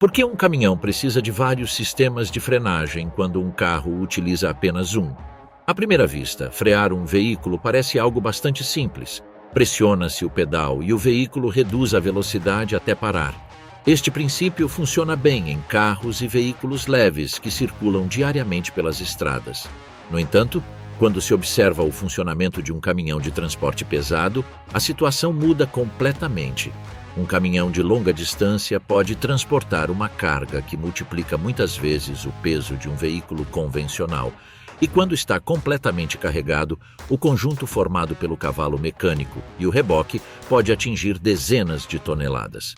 Por que um caminhão precisa de vários sistemas de frenagem quando um carro utiliza apenas um? À primeira vista, frear um veículo parece algo bastante simples. Pressiona-se o pedal e o veículo reduz a velocidade até parar. Este princípio funciona bem em carros e veículos leves que circulam diariamente pelas estradas. No entanto, quando se observa o funcionamento de um caminhão de transporte pesado, a situação muda completamente. Um caminhão de longa distância pode transportar uma carga que multiplica muitas vezes o peso de um veículo convencional. E quando está completamente carregado, o conjunto formado pelo cavalo mecânico e o reboque pode atingir dezenas de toneladas.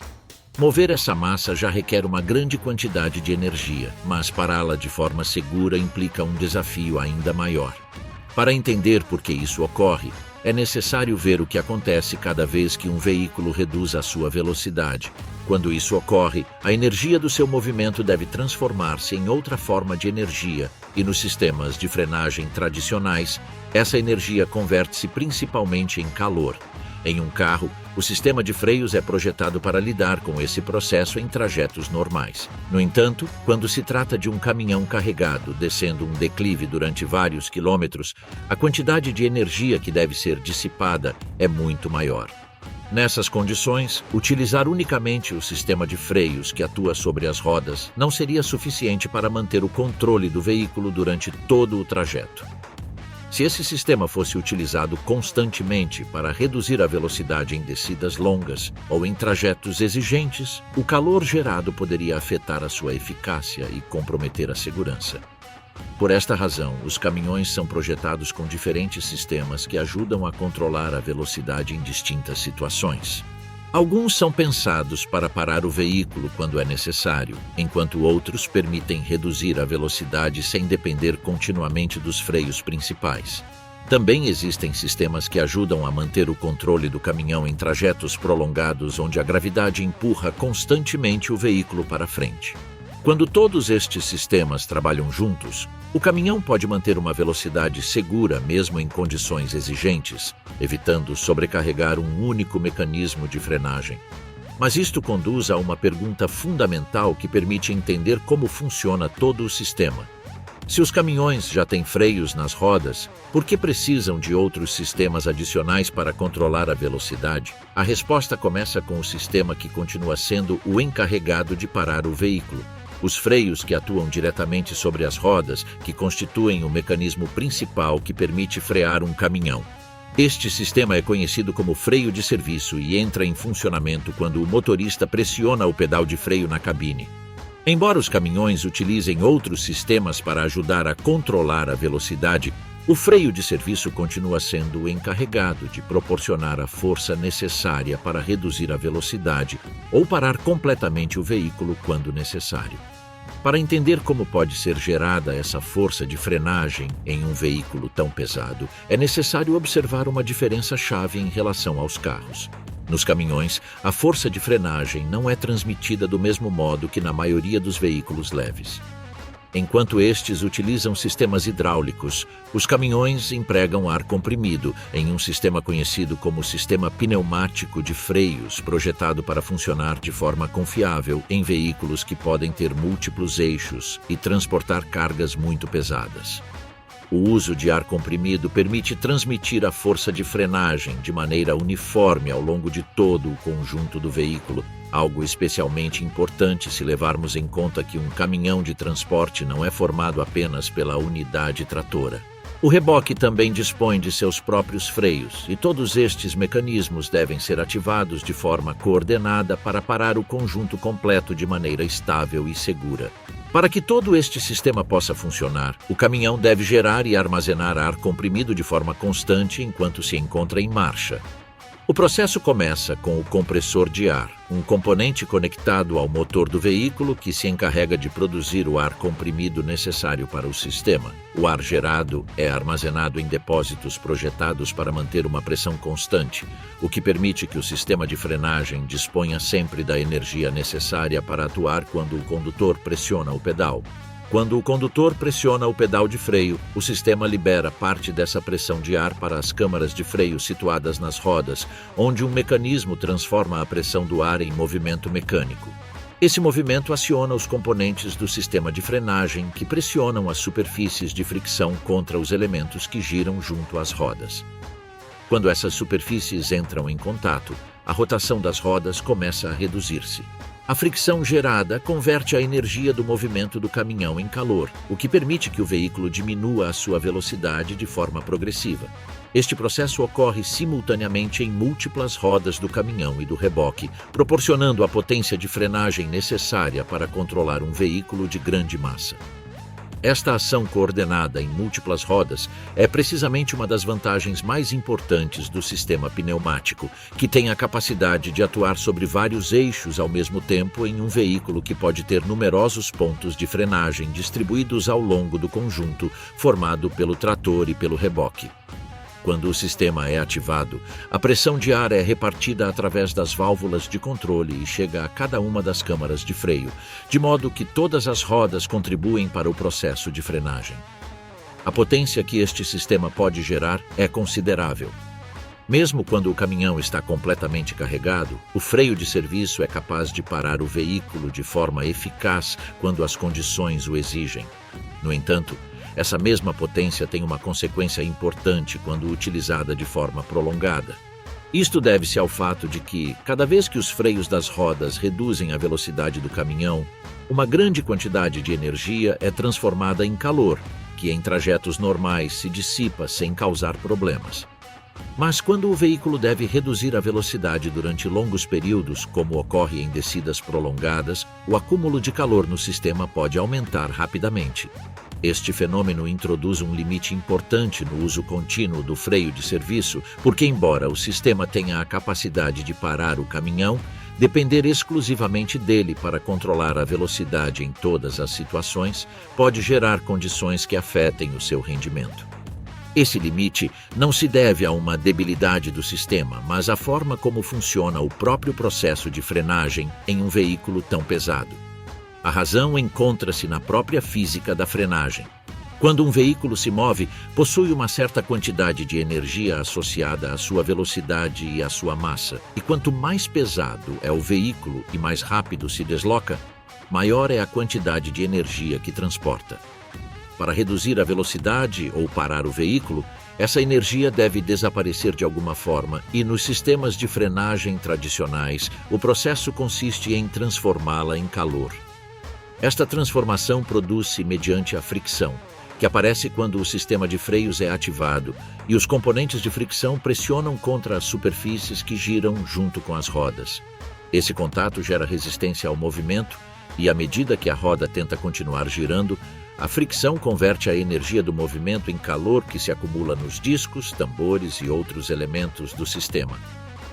Mover essa massa já requer uma grande quantidade de energia, mas pará-la de forma segura implica um desafio ainda maior. Para entender por que isso ocorre, é necessário ver o que acontece cada vez que um veículo reduz a sua velocidade. Quando isso ocorre, a energia do seu movimento deve transformar-se em outra forma de energia, e nos sistemas de frenagem tradicionais, essa energia converte-se principalmente em calor. Em um carro, o sistema de freios é projetado para lidar com esse processo em trajetos normais. No entanto, quando se trata de um caminhão carregado descendo um declive durante vários quilômetros, a quantidade de energia que deve ser dissipada é muito maior. Nessas condições, utilizar unicamente o sistema de freios que atua sobre as rodas não seria suficiente para manter o controle do veículo durante todo o trajeto. Se esse sistema fosse utilizado constantemente para reduzir a velocidade em descidas longas ou em trajetos exigentes, o calor gerado poderia afetar a sua eficácia e comprometer a segurança. Por esta razão, os caminhões são projetados com diferentes sistemas que ajudam a controlar a velocidade em distintas situações. Alguns são pensados para parar o veículo quando é necessário, enquanto outros permitem reduzir a velocidade sem depender continuamente dos freios principais. Também existem sistemas que ajudam a manter o controle do caminhão em trajetos prolongados onde a gravidade empurra constantemente o veículo para frente. Quando todos estes sistemas trabalham juntos, o caminhão pode manter uma velocidade segura mesmo em condições exigentes, evitando sobrecarregar um único mecanismo de frenagem. Mas isto conduz a uma pergunta fundamental que permite entender como funciona todo o sistema. Se os caminhões já têm freios nas rodas, por que precisam de outros sistemas adicionais para controlar a velocidade? A resposta começa com o sistema que continua sendo o encarregado de parar o veículo. Os freios que atuam diretamente sobre as rodas, que constituem o mecanismo principal que permite frear um caminhão. Este sistema é conhecido como freio de serviço e entra em funcionamento quando o motorista pressiona o pedal de freio na cabine. Embora os caminhões utilizem outros sistemas para ajudar a controlar a velocidade, o freio de serviço continua sendo o encarregado de proporcionar a força necessária para reduzir a velocidade ou parar completamente o veículo quando necessário. Para entender como pode ser gerada essa força de frenagem em um veículo tão pesado, é necessário observar uma diferença-chave em relação aos carros. Nos caminhões, a força de frenagem não é transmitida do mesmo modo que na maioria dos veículos leves. Enquanto estes utilizam sistemas hidráulicos, os caminhões empregam ar comprimido em um sistema conhecido como sistema pneumático de freios, projetado para funcionar de forma confiável em veículos que podem ter múltiplos eixos e transportar cargas muito pesadas. O uso de ar comprimido permite transmitir a força de frenagem de maneira uniforme ao longo de todo o conjunto do veículo, algo especialmente importante se levarmos em conta que um caminhão de transporte não é formado apenas pela unidade tratora. O reboque também dispõe de seus próprios freios, e todos estes mecanismos devem ser ativados de forma coordenada para parar o conjunto completo de maneira estável e segura. Para que todo este sistema possa funcionar, o caminhão deve gerar e armazenar ar comprimido de forma constante enquanto se encontra em marcha. O processo começa com o compressor de ar, um componente conectado ao motor do veículo que se encarrega de produzir o ar comprimido necessário para o sistema. O ar gerado é armazenado em depósitos projetados para manter uma pressão constante, o que permite que o sistema de frenagem disponha sempre da energia necessária para atuar quando o condutor pressiona o pedal. Quando o condutor pressiona o pedal de freio, o sistema libera parte dessa pressão de ar para as câmaras de freio situadas nas rodas, onde um mecanismo transforma a pressão do ar em movimento mecânico. Esse movimento aciona os componentes do sistema de frenagem que pressionam as superfícies de fricção contra os elementos que giram junto às rodas. Quando essas superfícies entram em contato, a rotação das rodas começa a reduzir-se. A fricção gerada converte a energia do movimento do caminhão em calor, o que permite que o veículo diminua a sua velocidade de forma progressiva. Este processo ocorre simultaneamente em múltiplas rodas do caminhão e do reboque, proporcionando a potência de frenagem necessária para controlar um veículo de grande massa. Esta ação coordenada em múltiplas rodas é precisamente uma das vantagens mais importantes do sistema pneumático, que tem a capacidade de atuar sobre vários eixos ao mesmo tempo em um veículo que pode ter numerosos pontos de frenagem distribuídos ao longo do conjunto formado pelo trator e pelo reboque. Quando o sistema é ativado, a pressão de ar é repartida através das válvulas de controle e chega a cada uma das câmaras de freio, de modo que todas as rodas contribuem para o processo de frenagem. A potência que este sistema pode gerar é considerável. Mesmo quando o caminhão está completamente carregado, o freio de serviço é capaz de parar o veículo de forma eficaz quando as condições o exigem. No entanto, essa mesma potência tem uma consequência importante quando utilizada de forma prolongada. Isto deve-se ao fato de que, cada vez que os freios das rodas reduzem a velocidade do caminhão, uma grande quantidade de energia é transformada em calor, que em trajetos normais se dissipa sem causar problemas. Mas quando o veículo deve reduzir a velocidade durante longos períodos, como ocorre em descidas prolongadas, o acúmulo de calor no sistema pode aumentar rapidamente. Este fenômeno introduz um limite importante no uso contínuo do freio de serviço, porque, embora o sistema tenha a capacidade de parar o caminhão, depender exclusivamente dele para controlar a velocidade em todas as situações pode gerar condições que afetem o seu rendimento. Esse limite não se deve a uma debilidade do sistema, mas à forma como funciona o próprio processo de frenagem em um veículo tão pesado. A razão encontra-se na própria física da frenagem. Quando um veículo se move, possui uma certa quantidade de energia associada à sua velocidade e à sua massa. E quanto mais pesado é o veículo e mais rápido se desloca, maior é a quantidade de energia que transporta. Para reduzir a velocidade ou parar o veículo, essa energia deve desaparecer de alguma forma, e nos sistemas de frenagem tradicionais, o processo consiste em transformá-la em calor. Esta transformação produz-se mediante a fricção, que aparece quando o sistema de freios é ativado e os componentes de fricção pressionam contra as superfícies que giram junto com as rodas. Esse contato gera resistência ao movimento e, à medida que a roda tenta continuar girando, a fricção converte a energia do movimento em calor que se acumula nos discos, tambores e outros elementos do sistema.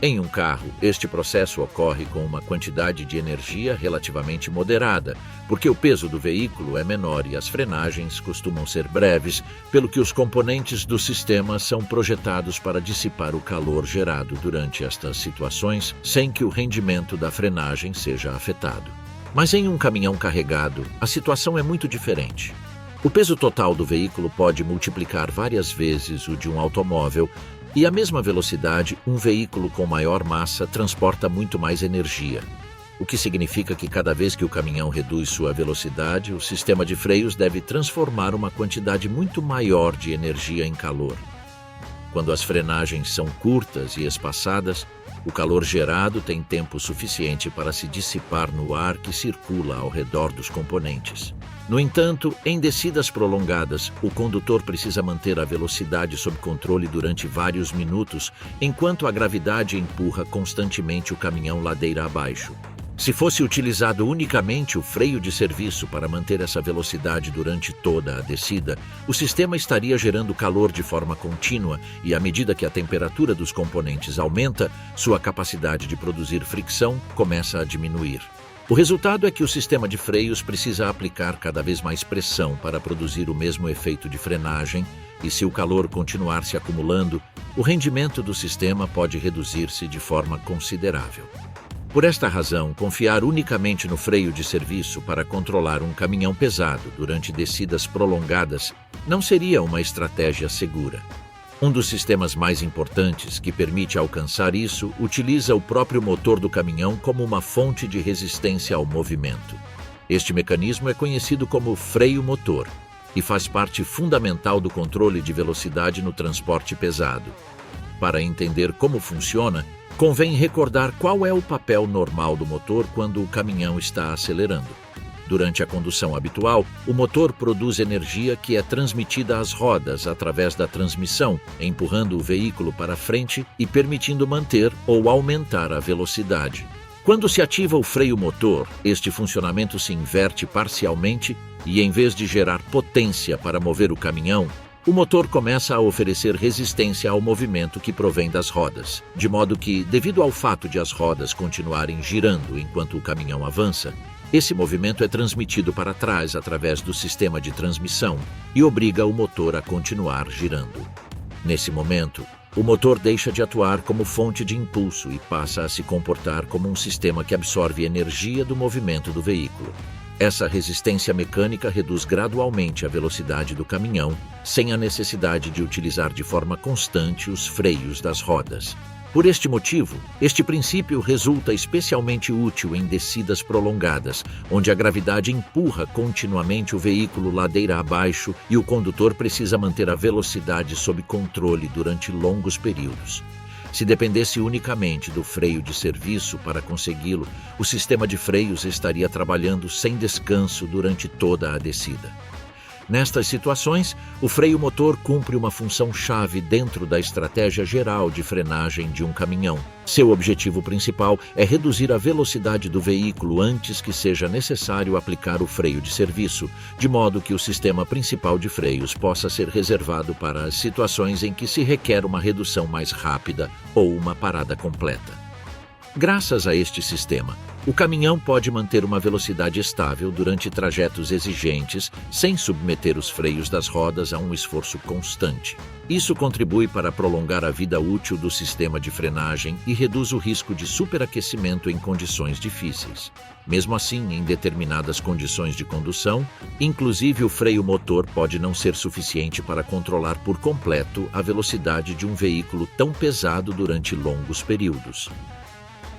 Em um carro, este processo ocorre com uma quantidade de energia relativamente moderada, porque o peso do veículo é menor e as frenagens costumam ser breves, pelo que os componentes do sistema são projetados para dissipar o calor gerado durante estas situações, sem que o rendimento da frenagem seja afetado. Mas em um caminhão carregado, a situação é muito diferente. O peso total do veículo pode multiplicar várias vezes o de um automóvel, e à mesma velocidade, um veículo com maior massa transporta muito mais energia, o que significa que cada vez que o caminhão reduz sua velocidade, o sistema de freios deve transformar uma quantidade muito maior de energia em calor. Quando as frenagens são curtas e espaçadas, o calor gerado tem tempo suficiente para se dissipar no ar que circula ao redor dos componentes. No entanto, em descidas prolongadas, o condutor precisa manter a velocidade sob controle durante vários minutos, enquanto a gravidade empurra constantemente o caminhão ladeira abaixo. Se fosse utilizado unicamente o freio de serviço para manter essa velocidade durante toda a descida, o sistema estaria gerando calor de forma contínua e, à medida que a temperatura dos componentes aumenta, sua capacidade de produzir fricção começa a diminuir. O resultado é que o sistema de freios precisa aplicar cada vez mais pressão para produzir o mesmo efeito de frenagem, e se o calor continuar se acumulando, o rendimento do sistema pode reduzir-se de forma considerável. Por esta razão, confiar unicamente no freio de serviço para controlar um caminhão pesado durante descidas prolongadas não seria uma estratégia segura. Um dos sistemas mais importantes que permite alcançar isso utiliza o próprio motor do caminhão como uma fonte de resistência ao movimento. Este mecanismo é conhecido como freio motor e faz parte fundamental do controle de velocidade no transporte pesado. Para entender como funciona, convém recordar qual é o papel normal do motor quando o caminhão está acelerando. Durante a condução habitual, o motor produz energia que é transmitida às rodas através da transmissão, empurrando o veículo para frente e permitindo manter ou aumentar a velocidade. Quando se ativa o freio motor, este funcionamento se inverte parcialmente e, em vez de gerar potência para mover o caminhão, o motor começa a oferecer resistência ao movimento que provém das rodas, de modo que, devido ao fato de as rodas continuarem girando enquanto o caminhão avança, esse movimento é transmitido para trás através do sistema de transmissão e obriga o motor a continuar girando. Nesse momento, o motor deixa de atuar como fonte de impulso e passa a se comportar como um sistema que absorve energia do movimento do veículo. Essa resistência mecânica reduz gradualmente a velocidade do caminhão, sem a necessidade de utilizar de forma constante os freios das rodas. Por este motivo, este princípio resulta especialmente útil em descidas prolongadas, onde a gravidade empurra continuamente o veículo ladeira abaixo e o condutor precisa manter a velocidade sob controle durante longos períodos. Se dependesse unicamente do freio de serviço para consegui-lo, o sistema de freios estaria trabalhando sem descanso durante toda a descida. Nestas situações, o freio motor cumpre uma função-chave dentro da estratégia geral de frenagem de um caminhão. Seu objetivo principal é reduzir a velocidade do veículo antes que seja necessário aplicar o freio de serviço, de modo que o sistema principal de freios possa ser reservado para as situações em que se requer uma redução mais rápida ou uma parada completa. Graças a este sistema, o caminhão pode manter uma velocidade estável durante trajetos exigentes sem submeter os freios das rodas a um esforço constante. Isso contribui para prolongar a vida útil do sistema de frenagem e reduz o risco de superaquecimento em condições difíceis. Mesmo assim, em determinadas condições de condução, inclusive o freio motor pode não ser suficiente para controlar por completo a velocidade de um veículo tão pesado durante longos períodos.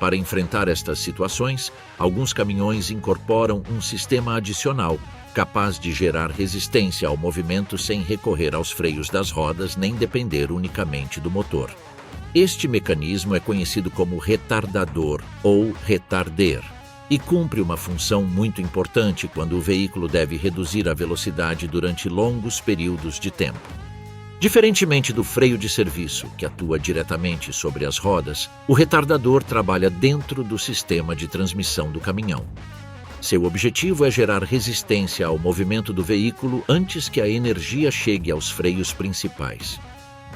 Para enfrentar estas situações, alguns caminhões incorporam um sistema adicional, capaz de gerar resistência ao movimento sem recorrer aos freios das rodas nem depender unicamente do motor. Este mecanismo é conhecido como retardador ou retarder e cumpre uma função muito importante quando o veículo deve reduzir a velocidade durante longos períodos de tempo. Diferentemente do freio de serviço, que atua diretamente sobre as rodas, o retardador trabalha dentro do sistema de transmissão do caminhão. Seu objetivo é gerar resistência ao movimento do veículo antes que a energia chegue aos freios principais.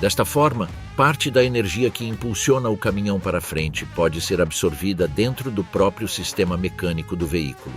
Desta forma, parte da energia que impulsiona o caminhão para frente pode ser absorvida dentro do próprio sistema mecânico do veículo.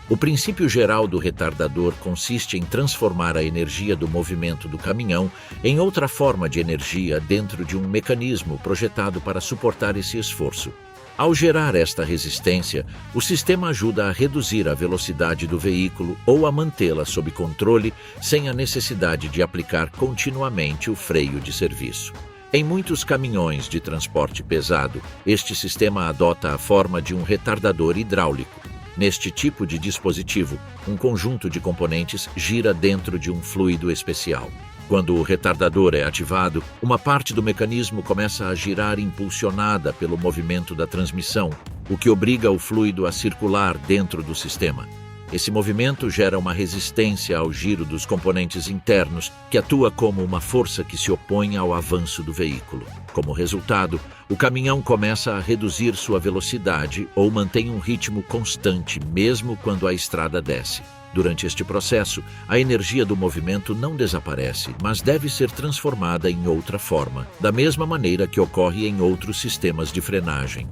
O princípio geral do retardador consiste em transformar a energia do movimento do caminhão em outra forma de energia dentro de um mecanismo projetado para suportar esse esforço. Ao gerar esta resistência, o sistema ajuda a reduzir a velocidade do veículo ou a mantê-la sob controle sem a necessidade de aplicar continuamente o freio de serviço. Em muitos caminhões de transporte pesado, este sistema adota a forma de um retardador hidráulico. Neste tipo de dispositivo, um conjunto de componentes gira dentro de um fluido especial. Quando o retardador é ativado, uma parte do mecanismo começa a girar impulsionada pelo movimento da transmissão, o que obriga o fluido a circular dentro do sistema. Esse movimento gera uma resistência ao giro dos componentes internos, que atua como uma força que se opõe ao avanço do veículo. Como resultado, o caminhão começa a reduzir sua velocidade ou mantém um ritmo constante, mesmo quando a estrada desce. Durante este processo, a energia do movimento não desaparece, mas deve ser transformada em outra forma, da mesma maneira que ocorre em outros sistemas de frenagem.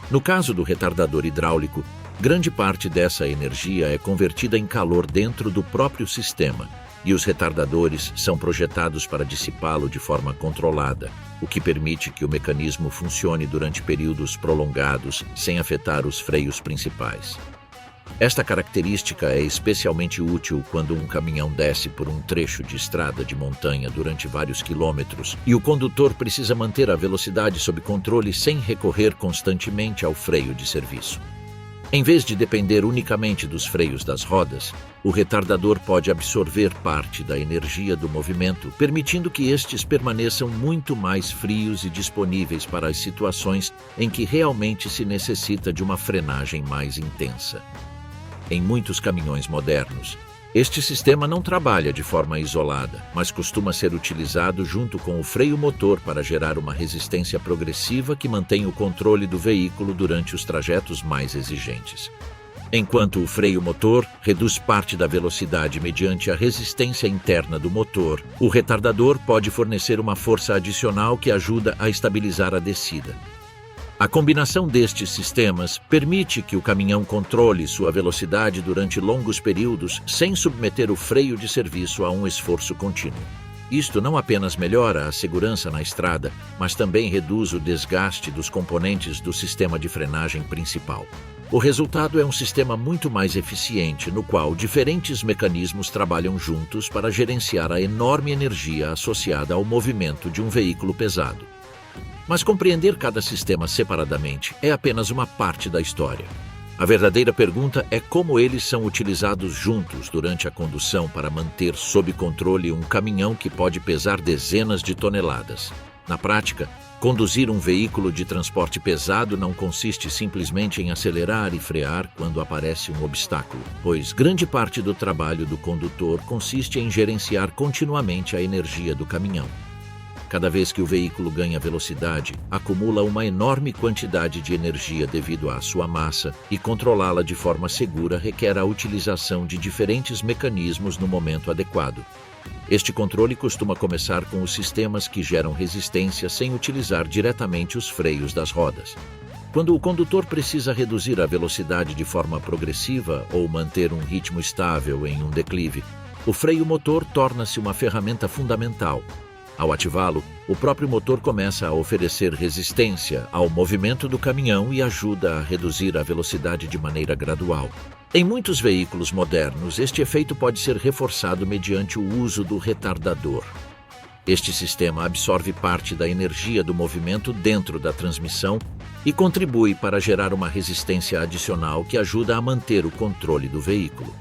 No caso do retardador hidráulico, grande parte dessa energia é convertida em calor dentro do próprio sistema, e os retardadores são projetados para dissipá-lo de forma controlada, o que permite que o mecanismo funcione durante períodos prolongados sem afetar os freios principais. Esta característica é especialmente útil quando um caminhão desce por um trecho de estrada de montanha durante vários quilômetros e o condutor precisa manter a velocidade sob controle sem recorrer constantemente ao freio de serviço. Em vez de depender unicamente dos freios das rodas, o retardador pode absorver parte da energia do movimento, permitindo que estes permaneçam muito mais frios e disponíveis para as situações em que realmente se necessita de uma frenagem mais intensa. Em muitos caminhões modernos, este sistema não trabalha de forma isolada, mas costuma ser utilizado junto com o freio motor para gerar uma resistência progressiva que mantém o controle do veículo durante os trajetos mais exigentes. Enquanto o freio motor reduz parte da velocidade mediante a resistência interna do motor, o retardador pode fornecer uma força adicional que ajuda a estabilizar a descida. A combinação destes sistemas permite que o caminhão controle sua velocidade durante longos períodos sem submeter o freio de serviço a um esforço contínuo. Isto não apenas melhora a segurança na estrada, mas também reduz o desgaste dos componentes do sistema de frenagem principal. O resultado é um sistema muito mais eficiente, no qual diferentes mecanismos trabalham juntos para gerenciar a enorme energia associada ao movimento de um veículo pesado. Mas compreender cada sistema separadamente é apenas uma parte da história. A verdadeira pergunta é como eles são utilizados juntos durante a condução para manter sob controle um caminhão que pode pesar dezenas de toneladas. Na prática, conduzir um veículo de transporte pesado não consiste simplesmente em acelerar e frear quando aparece um obstáculo, pois grande parte do trabalho do condutor consiste em gerenciar continuamente a energia do caminhão. Cada vez que o veículo ganha velocidade, acumula uma enorme quantidade de energia devido à sua massa, e controlá-la de forma segura requer a utilização de diferentes mecanismos no momento adequado. Este controle costuma começar com os sistemas que geram resistência sem utilizar diretamente os freios das rodas. Quando o condutor precisa reduzir a velocidade de forma progressiva ou manter um ritmo estável em um declive, o freio motor torna-se uma ferramenta fundamental. Ao ativá-lo, o próprio motor começa a oferecer resistência ao movimento do caminhão e ajuda a reduzir a velocidade de maneira gradual. Em muitos veículos modernos, este efeito pode ser reforçado mediante o uso do retardador. Este sistema absorve parte da energia do movimento dentro da transmissão e contribui para gerar uma resistência adicional que ajuda a manter o controle do veículo.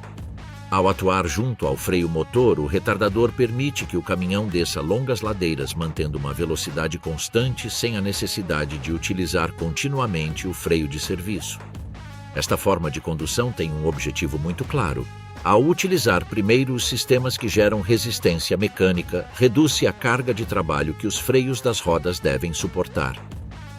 Ao atuar junto ao freio motor, o retardador permite que o caminhão desça longas ladeiras mantendo uma velocidade constante sem a necessidade de utilizar continuamente o freio de serviço. Esta forma de condução tem um objetivo muito claro. Ao utilizar primeiro os sistemas que geram resistência mecânica, reduz-se a carga de trabalho que os freios das rodas devem suportar.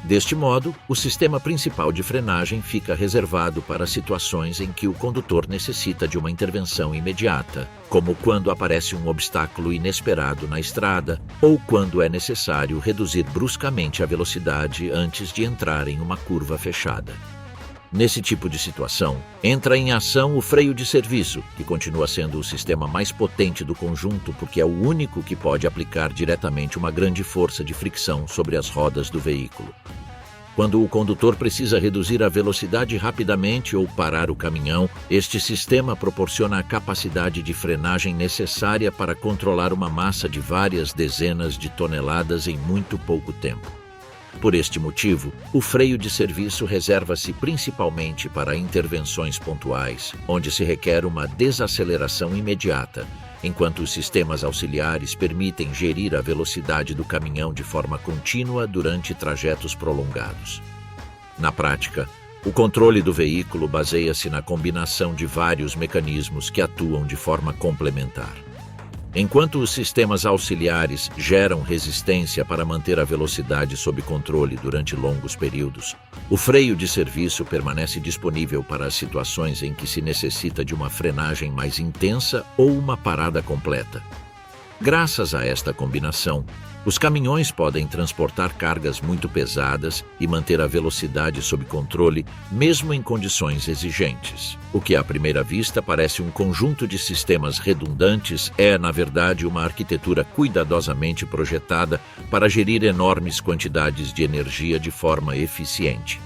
Deste modo, o sistema principal de frenagem fica reservado para situações em que o condutor necessita de uma intervenção imediata, como quando aparece um obstáculo inesperado na estrada ou quando é necessário reduzir bruscamente a velocidade antes de entrar em uma curva fechada. Nesse tipo de situação, entra em ação o freio de serviço, que continua sendo o sistema mais potente do conjunto porque é o único que pode aplicar diretamente uma grande força de fricção sobre as rodas do veículo. Quando o condutor precisa reduzir a velocidade rapidamente ou parar o caminhão, este sistema proporciona a capacidade de frenagem necessária para controlar uma massa de várias dezenas de toneladas em muito pouco tempo. Por este motivo, o freio de serviço reserva-se principalmente para intervenções pontuais, onde se requer uma desaceleração imediata, enquanto os sistemas auxiliares permitem gerir a velocidade do caminhão de forma contínua durante trajetos prolongados. Na prática, o controle do veículo baseia-se na combinação de vários mecanismos que atuam de forma complementar. Enquanto os sistemas auxiliares geram resistência para manter a velocidade sob controle durante longos períodos, o freio de serviço permanece disponível para as situações em que se necessita de uma frenagem mais intensa ou uma parada completa. Graças a esta combinação, os caminhões podem transportar cargas muito pesadas e manter a velocidade sob controle, mesmo em condições exigentes. O que à primeira vista parece um conjunto de sistemas redundantes é, na verdade, uma arquitetura cuidadosamente projetada para gerir enormes quantidades de energia de forma eficiente.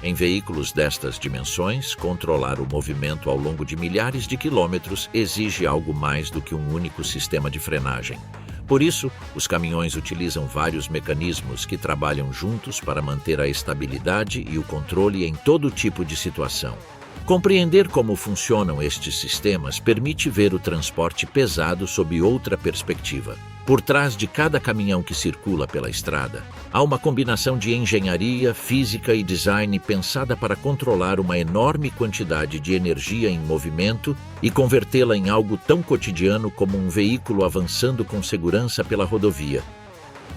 Em veículos destas dimensões, controlar o movimento ao longo de milhares de quilômetros exige algo mais do que um único sistema de frenagem. Por isso, os caminhões utilizam vários mecanismos que trabalham juntos para manter a estabilidade e o controle em todo tipo de situação. Compreender como funcionam estes sistemas permite ver o transporte pesado sob outra perspectiva. Por trás de cada caminhão que circula pela estrada, há uma combinação de engenharia, física e design pensada para controlar uma enorme quantidade de energia em movimento e convertê-la em algo tão cotidiano como um veículo avançando com segurança pela rodovia.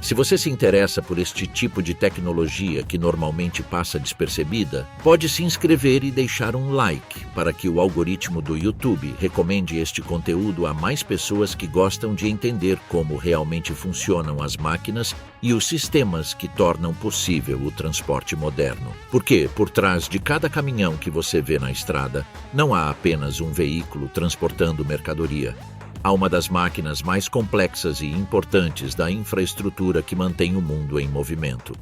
Se você se interessa por este tipo de tecnologia que normalmente passa despercebida, pode se inscrever e deixar um like para que o algoritmo do YouTube recomende este conteúdo a mais pessoas que gostam de entender como realmente funcionam as máquinas e os sistemas que tornam possível o transporte moderno. Porque, por trás de cada caminhão que você vê na estrada, não há apenas um veículo transportando mercadoria. Há uma das máquinas mais complexas e importantes da infraestrutura que mantém o mundo em movimento.